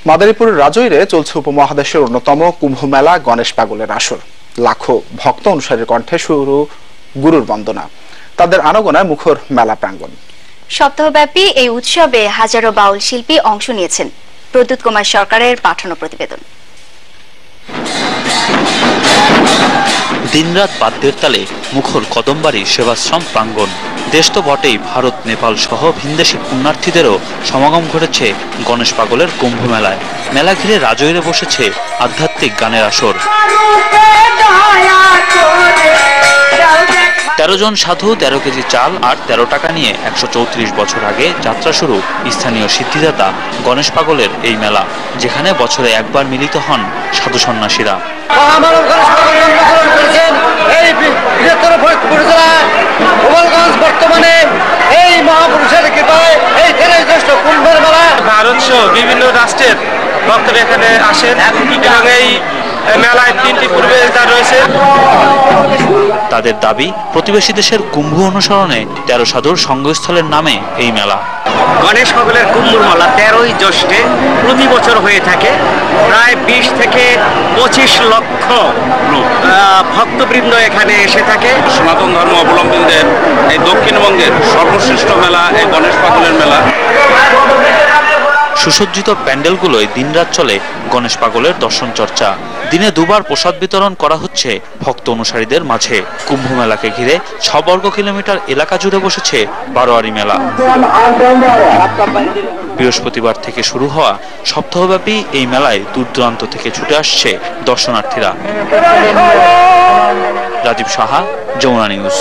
মাদারীপুরের রাজৈরে চলছে উপমহাদেশের অন্যতম কুম্ভ মেলা গণেশ পাগলের আসর। লাখো ভক্ত অনুসারীর কণ্ঠে শুরু গুরুর বন্দনা, তাদের আনাগোনায় মুখর মেলা প্রাঙ্গণ। সপ্তাহব্যাপী এই উৎসবে হাজারো বাউল শিল্পী অংশ নিয়েছেন। প্রদ্যুৎ কুমার সরকারের পাঠানো প্রতিবেদন। দিনরাত বাদ্যের তালে মুখর কদমবাড়ি সেবাশ্রম প্রাঙ্গণ। দেশ তো বটেই, ভারত নেপাল সহ ভিনদেশি পুণ্যার্থীদেরও সমাগম ঘটেছে গণেশ পাগলের কুম্ভ মেলায়। মেলা ঘিরে রাজৈরে বসেছে আধ্যাত্মিক গানের আসর। 13 জন সাধু, 13 কেজি চাল আর 13 টাকা নিয়ে 134 বছর আগে যাত্রা শুরু স্থানীয় সিদ্ধিদাতা গণেশ পাগলের এই মেলা, যেখানে বছরে একবার মিলিত হন সাধু সন্ন্যাসীরা। বর্তমানে এই মহাপুরুষের কৃপায় এই জ্যৈষ্ঠ কুম্ভের মেলা ভারত সহ বিভিন্ন রাষ্ট্রের ভক্তরা এখানে আসেন এবং এই মেলায় 3টি প্রবেশদ্বার রয়েছে। তাদের দাবি, প্রতিবেশী দেশের কুম্ভ অনুসরণে 13 সাধুর সঙ্গস্থলের নামে এই মেলা। গণেশ পাগলের কুম্ভ মেলা 13ই জ্যৈষ্ঠে প্রতি বছর হয়ে থাকে। প্রায় 20 থেকে 25 লক্ষ ভক্তবৃন্দ এখানে এসে থাকে। সনাতন ধর্ম অবলম্বীদের এই দক্ষিণবঙ্গের সর্বশ্রেষ্ঠ মেলা এই গণেশ পাগলের মেলা। সুসজ্জিত প্যান্ডেলগুলোয় দিনরাত চলে গণেশ পাগলের দর্শন চর্চা। দিনে দুবার প্রসাদ বিতরণ করা হচ্ছে ভক্ত অনুসারীদের মাঝে। কুম্ভ মেলাকে ঘিরে 6 বর্গ কিলোমিটার এলাকা জুড়ে বসেছে বারোয়ারি মেলা। বৃহস্পতিবার থেকে শুরু হওয়া সপ্তাহব্যাপী এই মেলায় দূর দূরান্ত থেকে ছুটে আসছে দর্শনার্থীরা। রাজীব সাহা, যমুনা নিউজ।